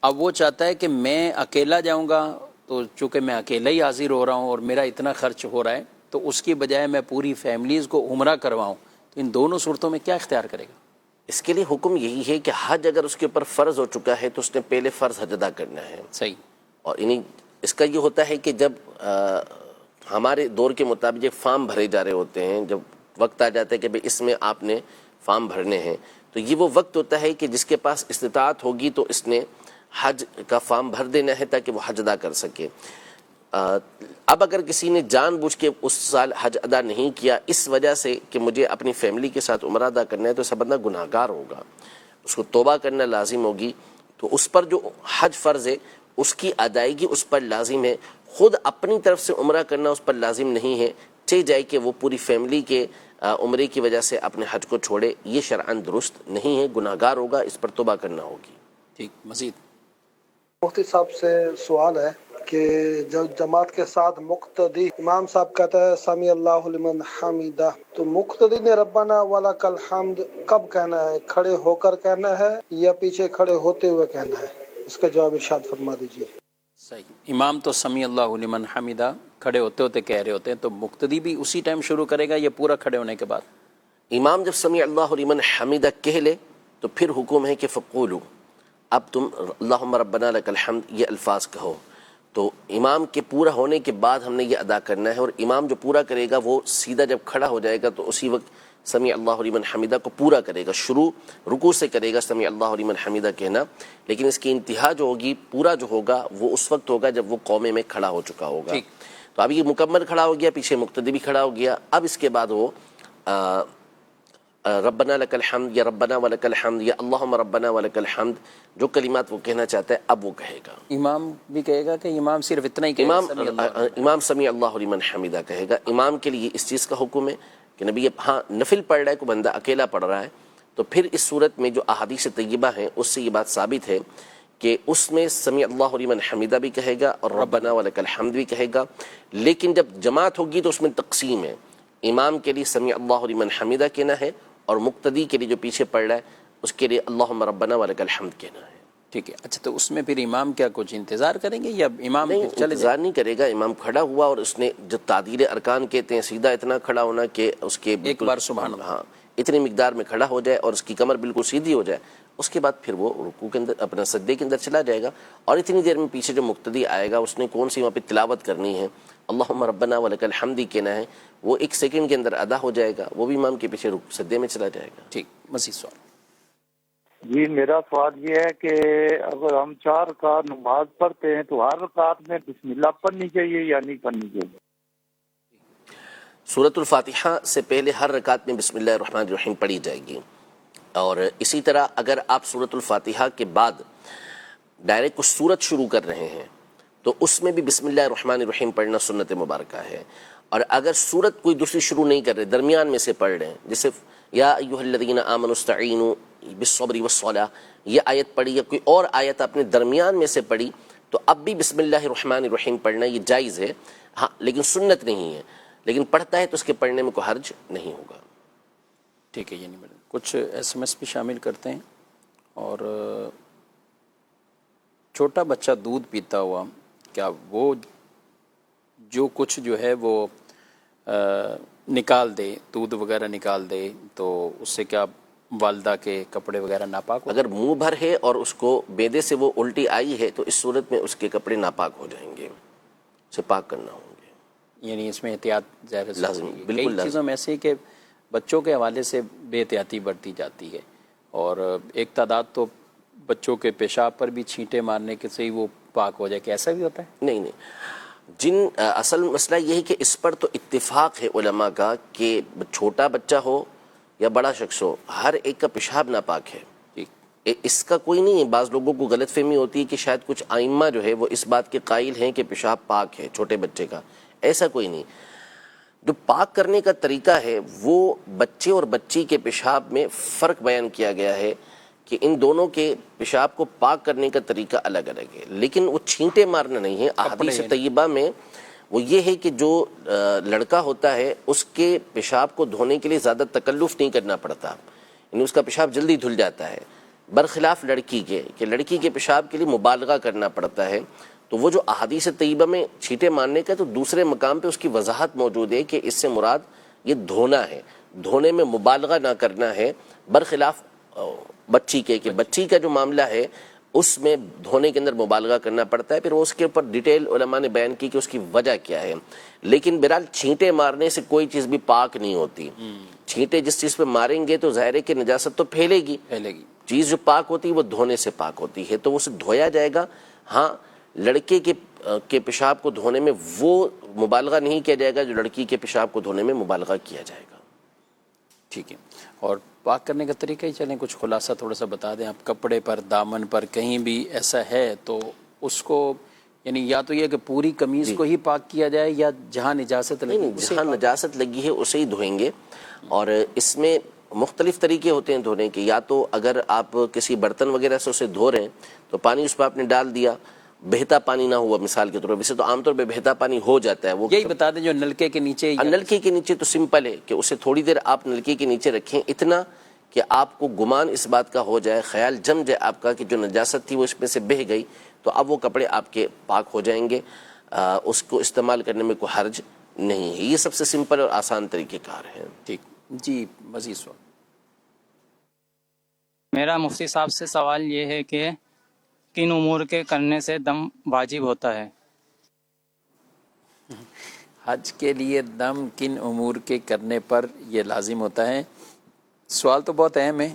اب وہ چاہتا ہے کہ میں اکیلا جاؤں گا تو چونکہ میں اکیلا ہی حاضر ہو رہا ہوں اور میرا اتنا خرچ ہو رہا ہے تو اس کی بجائے میں پوری فیملیز کو عمرہ کرواؤں، تو ان دونوں صورتوں میں کیا اختیار کرے گا؟ اس کے لیے حکم یہی ہے کہ حج اگر اس کے اوپر فرض ہو چکا ہے تو اس نے پہلے فرض حج ادا کرنا ہے. صحیح. اور اس کا یہ ہوتا ہے کہ جب ہمارے دور کے مطابق فارم بھرے جا رہے ہوتے ہیں، جب وقت آ جاتا ہے کہ اس میں آپ نے فارم بھرنے ہیں، تو یہ وہ وقت ہوتا ہے کہ جس کے پاس استطاعت ہوگی تو اس نے حج کا فارم بھر دینا ہے تاکہ وہ حج ادا کر سکے. اب اگر کسی نے جان بوجھ کے اس سال حج ادا نہیں کیا اس وجہ سے کہ مجھے اپنی فیملی کے ساتھ عمرہ ادا کرنا ہے، تو ایسا بندہ گناہ گار ہوگا، اس کو توبہ کرنا لازم ہوگی. تو اس پر جو حج فرض ہے اس کی ادائیگی اس پر لازم ہے، خود اپنی طرف سے عمرہ کرنا اس پر لازم نہیں ہے. چاہے جائے کہ وہ پوری فیملی کے عمرے کی وجہ سے اپنے حج کو چھوڑے، یہ شرعاً درست نہیں ہے، گناہ گار ہوگا، اس پر توبہ کرنا ہوگی. ٹھیک. مزید مفتی صاحب سے سوال ہے کہ جب جماعت کے ساتھ مقتدی امام صاحب کہتا ہے سمی اللہ لمن حمیدہ، تو مقتدی نے ربنا ولک الحمد کب کہنا ہے؟ کھڑے ہو کر کہنا ہے یا پیچھے کھڑے ہوتے ہوئے کہنا ہے؟ اس کا جواب ارشاد فرما دیجیے. صحیح. امام تو سمی اللہ لمن حمیدہ کھڑے ہوتے ہوتے کہہ رہے ہوتے ہیں، تو مقتدی بھی اسی ٹائم شروع کرے گا یا پورا کھڑے ہونے کے بعد؟ امام جب سمی اللہ لمن حمیدہ کہہ لے تو پھر حکم ہے کہ فقولو، اب تم اللہم ربنا لک الحمد یہ الفاظ کہو. تو امام کے پورا ہونے کے بعد ہم نے یہ ادا کرنا ہے، اور امام جو پورا کرے گا وہ سیدھا جب کھڑا ہو جائے گا تو اسی وقت سمیع اللہ لمن حمیدہ کو پورا کرے گا، شروع رکوع سے کرے گا سمیع اللہ لمن حمیدہ کہنا، لیکن اس کی انتہا جو ہوگی، پورا جو ہوگا وہ اس وقت ہوگا جب وہ قومے میں کھڑا ہو چکا ہوگا۔ تو اب یہ مکمل کھڑا ہو گیا، پیچھے مقتدی بھی کھڑا ہو گیا، اب اس کے بعد وہ ربنا لک الحمد یا ربنا ولک الحمد یا اللہم ربنا ولک الحمد جو کلمات وہ کہنا چاہتا ہے اب وہ کہے گا۔ امام بھی کہے گا کہ امام صرف اتنا ہی کہے گا؟ امام سمیع اللہ لمن حمیدہ کہے گا۔ امام کے لیے اس چیز کا حکم ہے کہ نبی ہاں نفل پڑھ رہا ہے، کوئی بندہ اکیلا پڑھ رہا ہے تو پھر اس صورت میں جو احادیث طیبہ ہیں اس سے یہ بات ثابت ہے کہ اس میں سمیع اللہ لمن حمیدہ بھی کہے گا اور ربنا ولک الحمد بھی کہے گا، لیکن جب جماعت ہوگی تو اس میں تقسیم ہے، امام کے لیے سمیع اللہ لمن حمیدہ کہنا ہے اور مقتدی کے لیے جو پیچھے پڑھ رہا ہے اس کے لیے اللہم ربنا ولک الحمد کہنا ہے۔ ٹھیک ہے، اچھا تو اس میں پھر امام کیا کچھ انتظار کریں گے یا امام نہیں، چلے انتظار نہیں کرے گا، امام کھڑا ہوا اور اس نے جو تعدیل ارکان کہتے ہیں سیدھا اتنا کھڑا ہونا کہ اس کے ایک بار سبحان اللہ، ہاں اتنی مقدار میں کھڑا ہو جائے اور اس کی کمر بالکل سیدھی ہو جائے، اس کے بعد پھر وہ رکوع کے اندر اپنا سجدے کے اندر چلا جائے گا، اور اتنی دیر میں پیچھے جو مقتدی آئے گا اس نے کون سی وہاں پہ تلاوت کرنی ہے، اللہم ربنا ولک الحمد کہنا ہے، وہ ایک سیکنڈ کے اندر ادا ہو جائے گا، وہ بھی امام کے پیچھے سجدے میں چلا جائے گا۔ ٹھیک، مزید سوال؟ جی میرا سوال یہ ہے کہ اگر ہم 4 رکعت نماز پڑھتے ہیں تو ہر رکعت میں بسم اللہ پڑھنی چاہیے یا نہیں پڑھنی چاہیے؟ سورۃ الفاتحہ سے پہلے ہر رکعت میں بسم اللہ الرحمن الرحیم پڑھی جائے گی، اور اسی طرح اگر آپ سورۃ الفاتحہ کے بعد ڈائریکٹ کچھ سورت شروع کر رہے ہیں تو اس میں بھی بسم اللہ الرحمن الرحیم پڑھنا سنت مبارکہ ہے، اور اگر سورت کوئی دوسری شروع نہیں کر رہے، درمیان میں سے پڑھ رہے ہیں، جیسے یا ایھا الذین آمنوا استعینوا بالصبر والصلاۃ یہ آیت پڑھی یا کوئی اور آیت آپ نے درمیان میں سے پڑھی تو اب بھی بسم اللہ الرحمن الرحیم پڑھنا یہ جائز ہے، ہاں لیکن سنت نہیں ہے، لیکن پڑھتا ہے تو اس کے پڑھنے میں کوئی حرج نہیں ہوگا۔ ٹھیک ہے، یعنی کچھ ایس ایم ایس بھی شامل کرتے ہیں، اور چھوٹا بچہ دودھ پیتا ہوا کیا وہ جو کچھ جو ہے وہ نکال دے، دودھ وغیرہ نکال دے تو اس سے کیا والدہ کے کپڑے وغیرہ ناپاک ہو؟ اگر منہ بھر ہے اور اس کو بیدے سے وہ الٹی آئی ہے تو اس صورت میں اس کے کپڑے ناپاک ہو جائیں گے، اسے پاک کرنا ہوں گے، یعنی اس میں احتیاط ظاہر لازم، بالکل کئی لازم۔ چیزوں میں ایسے ہی کہ بچوں کے حوالے سے بے احتیاطی برتی جاتی ہے، اور ایک تعداد تو بچوں کے پیشاب پر بھی چھینٹے مارنے کے سے ہی وہ پاک ہو جائے، کہ ایسا بھی ہوتا ہے؟ نہیں، اصل مسئلہ یہ ہے کہ اس پر تو اتفاق ہے علماء کا کہ چھوٹا بچہ ہو یا بڑا شخص ہو ہر ایک کا پیشاب ناپاک ہے، اس کا کوئی نہیں ہے۔ بعض لوگوں کو غلط فہمی ہوتی ہے کہ شاید کچھ ائمہ جو ہے وہ اس بات کے قائل ہیں کہ پیشاب پاک ہے چھوٹے بچے کا، ایسا کوئی نہیں۔ جو پاک کرنے کا طریقہ ہے وہ بچے اور بچی کے پیشاب میں فرق بیان کیا گیا ہے کہ ان دونوں کے پیشاب کو پاک کرنے کا طریقہ الگ الگ ہے، لیکن وہ چھینٹے مارنا نہیں ہے۔ احادیث طیبہ میں وہ یہ ہے کہ جو لڑکا ہوتا ہے اس کے پیشاب کو دھونے کے لیے زیادہ تکلف نہیں کرنا پڑتا، یعنی اس کا پیشاب جلدی دھل جاتا ہے، برخلاف لڑکی کے کہ لڑکی کے پیشاب کے لیے مبالغہ کرنا پڑتا ہے۔ تو وہ جو احادیث طیبہ میں چھینٹے مارنے کا تو دوسرے مقام پہ اس کی وضاحت موجود ہے کہ اس سے مراد یہ دھونا ہے، دھونے میں مبالغہ نہ کرنا ہے، برخلاف بچی کے کہ بچی کا جو معاملہ ہے اس میں دھونے کے اندر مبالغہ کرنا پڑتا ہے، پھر وہ اس کے اوپر ڈیٹیل علماء نے بیان کی کہ اس کی وجہ کیا ہے، لیکن بہرحال چھینٹے مارنے سے کوئی چیز بھی پاک نہیں ہوتی۔ چھینٹے جس چیز پہ ماریں گے تو ظاہر ہے کہ نجاست تو پھیلے گی، چیز جو پاک ہوتی ہے وہ دھونے سے پاک ہوتی ہے، تو اسے دھویا جائے گا۔ ہاں لڑکے کے پیشاب کو دھونے میں وہ مبالغہ نہیں کیا جائے گا جو لڑکی کے پیشاب کو دھونے میں مبالغہ کیا جائے گا۔ ٹھیک ہے، اور پاک کرنے کا طریقہ ہی چلیں کچھ خلاصہ تھوڑا سا بتا دیں آپ، کپڑے پر، دامن پر کہیں بھی ایسا ہے تو اس کو یعنی یا تو یہ کہ پوری قمیض کو ہی پاک کیا جائے یا جہاں نجاست لگی جہاں نجاست لگی ہے اسے ہی دھوئیں گے، اور اس میں مختلف طریقے ہوتے ہیں دھونے کے، یا تو اگر آپ کسی برتن وغیرہ سے اسے دھو رہے ہیں تو پانی اس پہ آپ نے ڈال دیا، بہتا پانی نہ ہوا مثال کے طور پر، ویسے تو عام طور پہ بہتا پانی ہو جاتا ہے، وہ یہی بتا دیں جو نلکے کے نیچے، نلکے کے نیچے تو سمپل ہے کہ اسے تھوڑی دیر آپ نلکے کے نیچے رکھیں، اتنا کہ آپ کو گمان اس بات کا ہو جائے، خیال جم جائے آپ کا کہ جو نجاست تھی وہ اس میں سے بہہ گئی، تو اب وہ کپڑے آپ کے پاک ہو جائیں گے، اس کو استعمال کرنے میں کوئی حرج نہیں ہے۔ یہ سب سے سمپل اور آسان طریقہ کار ہے۔ ٹھیک جی، مزید سوال؟ میرا مفتی صاحب سے سوال یہ ہے کہ کن امور کے کرنے سے دم واجب ہوتا ہے؟ حج کے لیے دم کن امور کے کرنے پر یہ لازم ہوتا ہے؟ سوال تو بہت اہم ہے،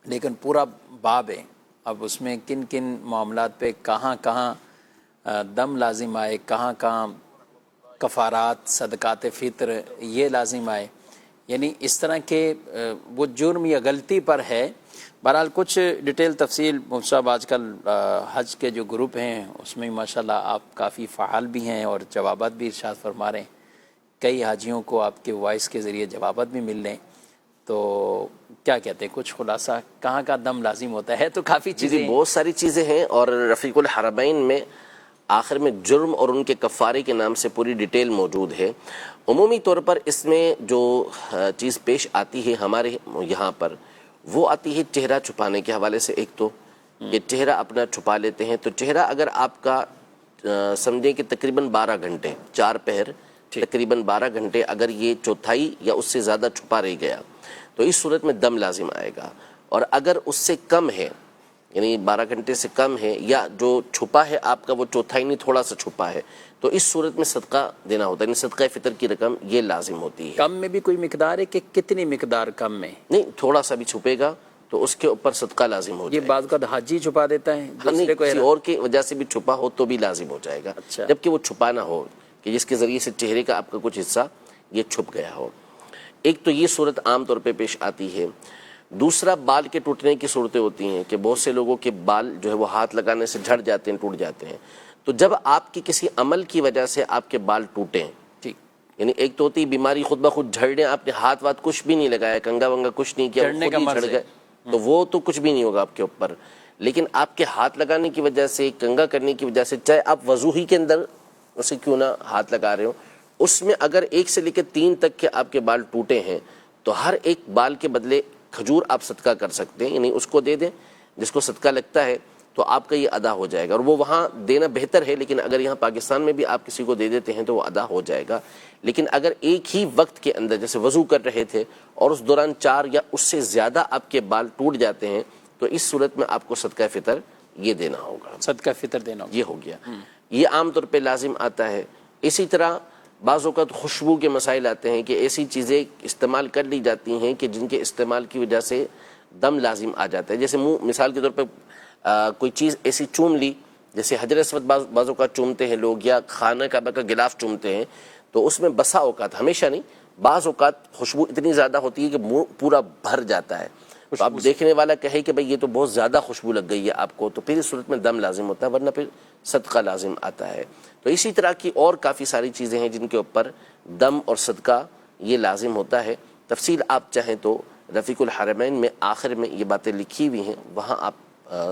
لیکن پورا باب ہے. اب اس میں کن کن معاملات پہ کہاں کہاں دم لازم آئے، کہاں کہاں کفارات، صدقات فطر یہ لازم آئے، یعنی اس طرح کے وہ جرم یا غلطی پر ہے. بہرحال کچھ ڈیٹیل تفصیل مفتی صاحب آج کل حج کے جو گروپ ہیں اس میں ماشاءاللہ آپ کافی فعال بھی ہیں اور جوابات بھی ارشاد فرما رہے ہیں. کئی حاجیوں کو آپ کے وائس کے ذریعے جوابات بھی مل رہے ہیں. تو کیا کہتے ہیں، کچھ خلاصہ کہاں کا دم لازم ہوتا ہے؟ تو کافی چیزیں جی بہت ساری چیزیں ہیں، اور رفیق الحرمین میں آخر میں جرم اور ان کے کفارے کے نام سے پوری ڈیٹیل موجود ہے. عمومی طور پر اس میں جو چیز پیش آتی ہے ہمارے یہاں پر، وہ آتی ہے چہرہ چھپانے کے حوالے سے. ایک تو کہ چہرہ اپنا چھپا لیتے ہیں. تو چہرہ اگر آپ کا سمجھیں کہ تقریباً 12 گھنٹے 4 پہر تقریباً 12 گھنٹے اگر یہ چوتھائی یا اس سے زیادہ چھپا رہ گیا تو اس صورت میں دم لازم آئے گا. اور اگر اس سے کم ہے، یعنی 12 گھنٹے سے کم ہے، یا جو چھپا ہے آپ کا وہ چوتھائی نہیں تھوڑا سا چھپا ہے، تو اس صورت میں صدقہ دینا ہوتا ہے، یعنی صدقہ فطر کی رقم یہ لازم ہوتی ہے. کم میں بھی کوئی مقدار ہے کہ کتنی مقدار کم میں؟ نہیں، تھوڑا سا بھی چھپے گا تو اس کے اوپر صدقہ لازم ہو یہ جائے گا. بعض کا حاجی چھپا دیتا ہے، نہیں، دوسرے کو کسی اور کی وجہ سے بھی چھپا ہو تو بھی لازم ہو جائے گا. اچھا. جبکہ وہ چھپا نہ ہو کہ جس کے ذریعے سے چہرے کا آپ کا کچھ حصہ یہ چھپ گیا ہو. ایک تو یہ صورت عام طور پہ پیش آتی ہے. دوسرا بال کے ٹوٹنے کی صورتیں ہوتی ہیں کہ بہت سے لوگوں کے بال جو ہے وہ ہاتھ لگانے سے جھڑ جاتے ہیں، ٹوٹ جاتے ہیں. تو جب آپ کی کسی عمل کی وجہ سے آپ کے بال ٹوٹیں، یعنی ایک تو ہوتی بیماری خود بخود جھڑنے، آپ نے ہاتھ وات کچھ بھی نہیں لگایا، کنگا ونگا کچھ نہیں کیا، جھڑنے خود کا ہی مرض جھڑ ہے. گئے، تو وہ تو کچھ بھی نہیں ہوگا آپ کے اوپر. لیکن آپ کے ہاتھ لگانے کی وجہ سے، کنگا کرنے کی وجہ سے، چاہے آپ وضو ہی کے اندر اسے کیوں نہ ہاتھ لگا رہے ہو، اس میں اگر 1 سے لے کے 3 تک کے آپ کے بال ٹوٹے ہیں تو ہر ایک بال کے بدلے کھجور آپ صدقہ کر سکتے ہیں. یعنی اس کو دے دیں جس کو صدقہ لگتا ہے، تو آپ کا یہ ادا ہو جائے گا. اور وہ وہاں دینا بہتر ہے، لیکن اگر یہاں پاکستان میں بھی آپ کسی کو دے دیتے ہیں تو وہ ادا ہو جائے گا. لیکن اگر ایک ہی وقت کے اندر جیسے وضو کر رہے تھے اور اس دوران 4 یا اس سے زیادہ آپ کے بال ٹوٹ جاتے ہیں، تو اس صورت میں آپ کو صدقہ فطر یہ دینا ہوگا. صدقہ فطر دینا ہوگا. یہ ہو گیا. یہ عام طور پہ لازم آتا ہے. اسی طرح بعض اوقات خوشبو کے مسائل آتے ہیں کہ ایسی چیزیں استعمال کر لی جاتی ہیں کہ جن کے استعمال کی وجہ سے دم لازم آ جاتا ہے. جیسے منہ، مثال کے طور پہ کوئی چیز ایسی چوم لی، جیسے حجر اسود بعض اوقات چومتے ہیں لوگ، یا خانہ کعبہ کا غلاف چومتے ہیں، تو اس میں بسا اوقات، ہمیشہ نہیں، بعض اوقات خوشبو اتنی زیادہ ہوتی ہے کہ منہ پورا بھر جاتا ہے. تو اب دیکھنے والا کہے کہ بھئی یہ تو بہت زیادہ خوشبو لگ گئی ہے آپ کو، تو پھر اس صورت میں دم لازم ہوتا ہے، ورنہ پھر صدقہ لازم آتا ہے. تو اسی طرح کی اور کافی ساری چیزیں ہیں جن کے اوپر دم اور صدقہ یہ لازم ہوتا ہے. تفصیل آپ چاہیں تو رفیق الحرمین میں آخر میں یہ باتیں لکھی ہوئی ہیں، وہاں آپ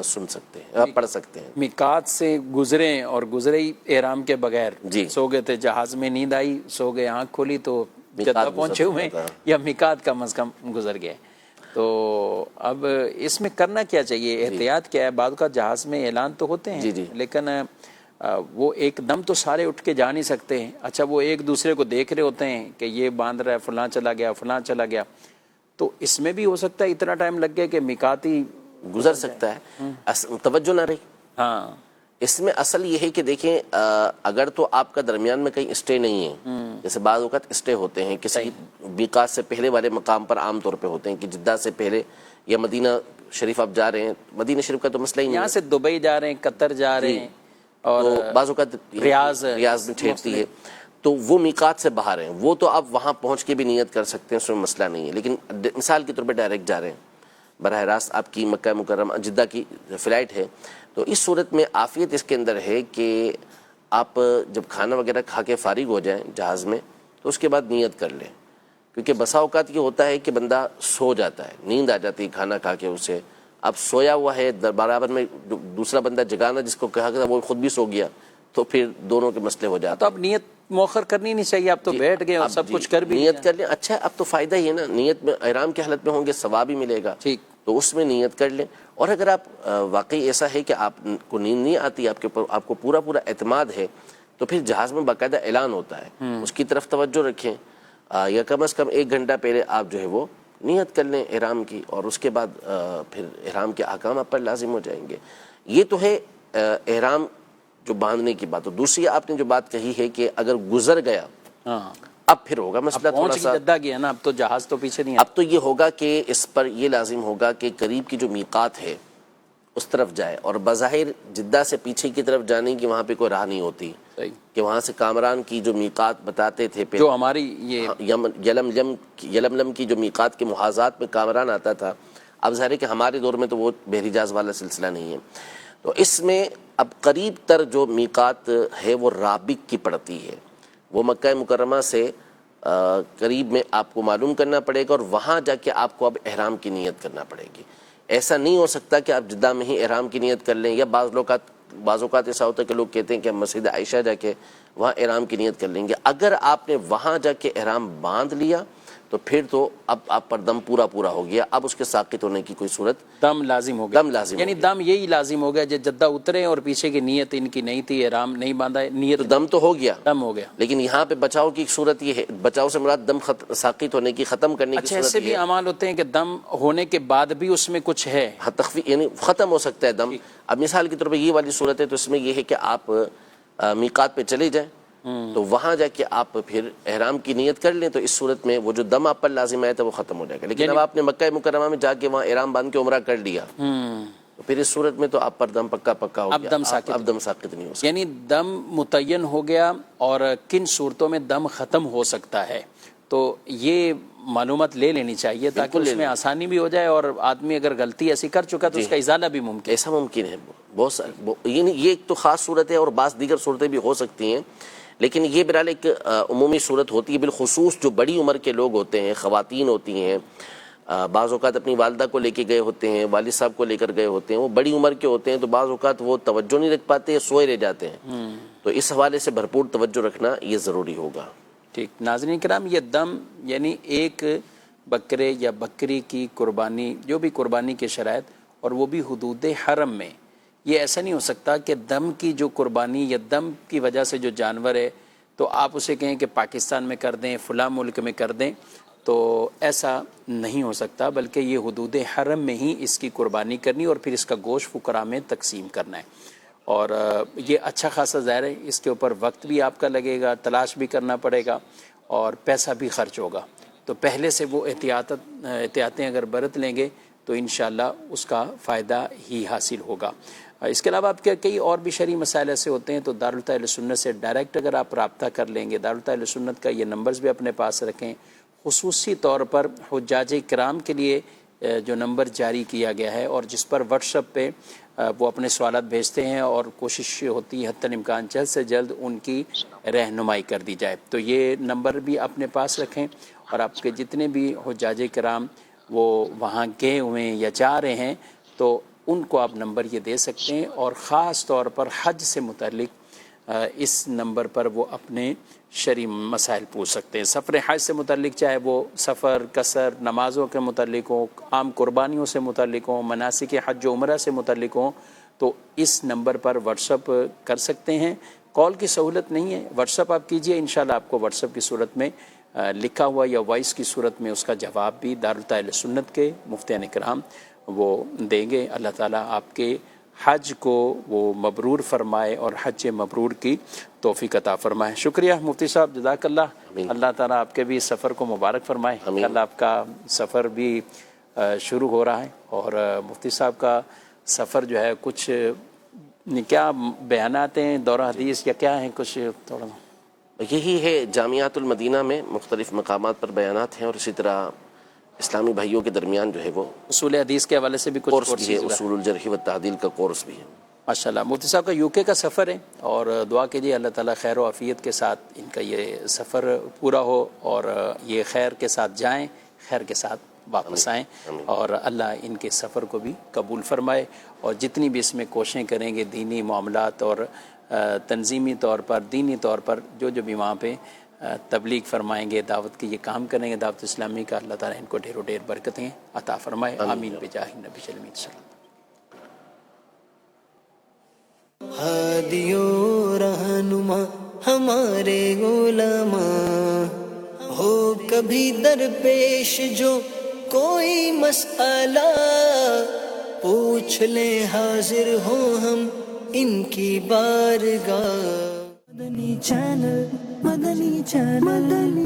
سن سکتے ہیں، آپ پڑھ سکتے ہیں. میقات سے گزرے اور گزرے ہی احرام کے بغیر، جی، سو گئے تھے جہاز میں، نیند آئی، سو گئے، آنکھ کھولی تو جدہ میقات پہنچے ہوئے یا میقات کم از کم گزر گئے. تو اب اس میں کرنا کیا چاہیے، احتیاط کیا ہے؟ بعض کا جہاز میں اعلان تو ہوتے ہیں، لیکن وہ ایک دم تو سارے اٹھ کے جا نہیں سکتے ہیں. اچھا، وہ ایک دوسرے کو دیکھ رہے ہوتے ہیں کہ یہ باندھ رہا ہے، فلاں چلا گیا، فلاں چلا گیا. تو اس میں بھی ہو سکتا ہے اتنا ٹائم لگ گیا کہ میقات ہی گزر سکتا ہے، توجہ نہ رہی. ہاں، اس میں اصل یہ ہے کہ دیکھیں، اگر تو آپ کا درمیان میں کہیں اسٹے نہیں ہے، جیسے بعض اوقات اسٹے ہوتے ہیں کسی میقات سے پہلے والے مقام پر، عام طور پہ ہوتے ہیں کہ جدہ سے پہلے یا مدینہ شریف آپ جا رہے ہیں. مدینہ شریف کا تو مسئلہ ہی نہیں ہے، یہاں سے دبئی جا رہے ہیں، قطر جا رہے ہیں، اور بعض اوقات ریاض میں ٹھہرتی ہے، تو وہ میقات سے باہر ہیں، وہ تو آپ وہاں پہنچ کے بھی نیت کر سکتے ہیں، اس میں مسئلہ نہیں ہے. لیکن مثال کے طور پہ ڈائریکٹ جا رہے ہیں، براہ راست آپ کی مکہ مکرمہ جدہ کی فلائٹ ہے، تو اس صورت میں عافیت اس کے اندر ہے کہ آپ جب کھانا وغیرہ کھا کے فارغ ہو جائیں جہاز میں، تو اس کے بعد نیت کر لیں. کیونکہ بسا اوقات یہ ہوتا ہے کہ بندہ سو جاتا ہے، نیند آ جاتی ہے کھانا کھا کے اسے، اب سویا ہوا ہے، برابر میں دوسرا بندہ جگانا جس کو کہا کہ وہ خود بھی سو گیا، تو پھر دونوں کے مسئلے ہو جاتے ہیں. تو اب نیت مؤخر کرنی نہیں چاہیے، اب تو بیٹھ گئے اور سب کچھ کر بھی نیت کر لیں. اچھا، اب تو فائدہ ہی ہے نا، نیت میں احرام کی حالت میں ہوں گے، ثواب بھی ملے گا، ٹھیک، تو اس میں نیت کر لیں. اور اگر آپ واقعی ایسا ہے کہ آپ کو نیند نہیں آتی، آپ کے اوپر آپ کو پورا اعتماد ہے، تو پھر جہاز میں باقاعدہ اعلان ہوتا ہے، اس کی طرف توجہ رکھیں، یا کم از کم 1 گھنٹہ پہلے آپ جو ہے وہ نیت کر لیں احرام کی، اور اس کے بعد پھر احرام کے احکام آپ پر لازم ہو جائیں گے. یہ تو ہے احرام جو باندھنے کی بات. دوسری آپ نے جو بات کہی ہے کہ اگر گزر گیا ہاں اب پھر ہوگا مسئلہ تھوڑا پہنچ سا، جدہ گیا نا، اب تو جہاز تو پیچھے نہیں اب تو یہ ہوگا کہ اس پر یہ لازم ہوگا کہ قریب کی جو میقات ہے اس طرف جائے، اور بظاہر جدہ سے پیچھے کی طرف جانے کی وہاں پہ کوئی راہ نہیں ہوتی، صحیح، کہ وہاں سے کامران کی جو میقات بتاتے تھے پھر جو ہماری یہ یلملم کی جو میقات کے محاذات میں کامران آتا تھا، اب ظاہر ہے کہ ہمارے دور میں تو وہ بحری جہاز والا سلسلہ نہیں ہے، تو اس میں اب قریب تر جو میقات ہے وہ رابق کی پڑتی ہے، وہ مکہ مکرمہ سے قریب میں آپ کو معلوم کرنا پڑے گا، اور وہاں جا کے آپ کو اب احرام کی نیت کرنا پڑے گی۔ ایسا نہیں ہو سکتا کہ آپ جدہ میں ہی احرام کی نیت کر لیں، یا بعض اوقات ایسا ہوتا ہے کہ لوگ کہتے ہیں کہ ہم مسجد عائشہ جا کے وہاں احرام کی نیت کر لیں گے۔ اگر آپ نے وہاں جا کے احرام باندھ لیا تو پھر تو اب آپ پر دم پورا ہو گیا، اب اس کے ساقط ہونے کی کوئی صورت، دم لازم ہو گیا، دم لازم یعنی ہو گیا۔ دم یہی لازم ہو گیا جب جدہ اترے اور پیچھے کی نیت ان کی نہیں تھی، احرام نہیں باندھا، نیت تو دم تو ہو گیا، دم ہو گیا۔ لیکن یہاں پہ بچاؤ کی صورت یہ ہے، بچاؤ سے مراد دم ساقط ہونے کی، ختم کرنے کی اچھا، صورت ایسے بھی یہ ہے، اعمال ہوتے ہیں کہ دم ہونے کے بعد بھی اس میں کچھ ہے، تخفیف یعنی ختم ہو سکتا ہے دم۔ اب مثال کے طور پہ یہ والی صورت ہے تو اس میں یہ ہے کہ آپ میقات پہ چلے جائیں تو وہاں جا کے آپ پھر احرام کی نیت کر لیں، تو اس صورت میں وہ جو دم آپ پر لازم آیا تھا وہ ختم ہو جائے گا۔ لیکن اب آپ نے مکہ مکرمہ میں جا کے وہاں احرام باندھ کے عمرہ کر لیا تو پھر اس صورت میں تو آپ پر دم پکا ہو گیا، اب دم ساقط نہیں ہو سکتا۔ یعنی دم متعین ہو گیا، اور کن صورتوں میں دم ختم ہو سکتا ہے، تو یہ معلومات لے لینی چاہیے تاکہ اس میں آسانی بھی ہو جائے، اور آدمی اگر غلطی ایسی کر چکا تو اس کا ازالہ بھی ممکن ہے۔ ایسا ممکن ہے، بہت سارے، یہ ایک تو خاص صورت ہے، اور بعض دیگر صورتیں بھی ہو سکتی ہیں، لیکن یہ بہرحال ایک عمومی صورت ہوتی ہے، بالخصوص جو بڑی عمر کے لوگ ہوتے ہیں، خواتین ہوتی ہیں، بعض اوقات اپنی والدہ کو لے کے گئے ہوتے ہیں، والد صاحب کو لے کر گئے ہوتے ہیں، وہ بڑی عمر کے ہوتے ہیں تو بعض اوقات وہ توجہ نہیں رکھ پاتے، سوئے رہ جاتے ہیں، تو اس حوالے سے بھرپور توجہ رکھنا یہ ضروری ہوگا۔ ٹھیک، ناظرین کرام، یہ دم یعنی ایک بکرے یا بکری کی قربانی، جو بھی قربانی کے شرائط، اور وہ بھی حدود حرم میں، یہ ایسا نہیں ہو سکتا کہ دم کی جو قربانی یا دم کی وجہ سے جو جانور ہے تو آپ اسے کہیں کہ پاکستان میں کر دیں، فلاں ملک میں کر دیں، تو ایسا نہیں ہو سکتا، بلکہ یہ حدود حرم میں ہی اس کی قربانی کرنی اور پھر اس کا گوشت فقراء میں تقسیم کرنا ہے، اور یہ اچھا خاصا ظاہر ہے، اس کے اوپر وقت بھی آپ کا لگے گا، تلاش بھی کرنا پڑے گا، اور پیسہ بھی خرچ ہوگا، تو پہلے سے وہ احتیاطیں اگر برت لیں گے تو انشاءاللہ اس کا فائدہ ہی حاصل ہوگا۔ اس کے علاوہ آپ کے کئی اور بھی شرعی مسائل ایسے ہوتے ہیں تو دارالتحفظ سنت سے ڈائریکٹ اگر آپ رابطہ کر لیں گے، دارالتحفظ سنت کا یہ نمبرز بھی اپنے پاس رکھیں، خصوصی طور پر حجاج کرام کے لیے جو نمبر جاری کیا گیا ہے، اور جس پر واٹس ایپ پہ وہ اپنے سوالات بھیجتے ہیں، اور کوشش ہوتی ہے حتی الامکان جلد سے جلد ان کی رہنمائی کر دی جائے، تو یہ نمبر بھی اپنے پاس رکھیں، اور آپ کے جتنے بھی حجاج کرام وہ وہاں گئے ہوئے ہیں یا جا رہے ہیں تو ان کو آپ نمبر یہ دے سکتے ہیں، اور خاص طور پر حج سے متعلق اس نمبر پر وہ اپنے شرعی مسائل پوچھ سکتے ہیں، سفر حج سے متعلق، چاہے وہ سفر، قصر، نمازوں کے متعلق ہوں، عام قربانیوں سے متعلق ہوں، مناسک حج و عمرہ سے متعلق ہوں، تو اس نمبر پر واٹس ایپ کر سکتے ہیں۔ کال کی سہولت نہیں ہے، واٹس ایپ آپ کیجئے، انشاءاللہ آپ کو واٹس ایپ کی صورت میں لکھا ہوا یا وائس کی صورت میں اس کا جواب بھی دارالتحفظ سنت کے مفتیان کرام وہ دیں گے۔ اللہ تعالیٰ آپ کے حج کو وہ مبرور فرمائے اور حج مبرور کی توفیق عطا فرمائے۔ شکریہ مفتی صاحب، جزاک اللہ، اللہ تعالیٰ آپ کے بھی سفر کو مبارک فرمائے۔ اللہ آپ کا سفر بھی شروع ہو رہا ہے، اور مفتی صاحب کا سفر جو ہے کچھ کیا بیانات ہیں، دورہ حدیث یا کیا ہیں، کچھ تھوڑا؟ یہی ہے، جامعات المدینہ میں مختلف مقامات پر بیانات ہیں، اور اسی طرح اسلامی بھائیوں کے درمیان جو ہے وہ اصول حدیث کے حوالے سے بھی کچھ کورس بھی ہے، اصول الجرح و تعدیل کا کورس بھی ہے۔ ماشاءاللہ، مفتی صاحب کا UK کا سفر ہے، اور دعا کیجیے اللہ تعالیٰ خیر و عافیت کے ساتھ ان کا یہ سفر پورا ہو، اور یہ خیر کے ساتھ جائیں، خیر کے ساتھ واپس آئیں، اور اللہ ان کے سفر کو بھی قبول فرمائے، اور جتنی بھی اس میں کوششیں کریں گے دینی معاملات اور تنظیمی طور پر، دینی طور پر جو بھی وہاں پہ تبلیغ فرمائیں گے، دعوت کی یہ کام کریں گے دعوت اسلامی کا، اللہ تعالیٰ ان کو ڈھیر و ڈھیر برکتیں عطا فرمائے، آمین بجاہ نبی صلی اللہ علیہ وسلم۔ ہادی و رہنما ہمارے علماء، ہو کبھی درپیش جو کوئی مسئلہ، پوچھ لیں حاضر ہوں ہم ان کی بارگاہ۔ مدنی چینل مدنی چینل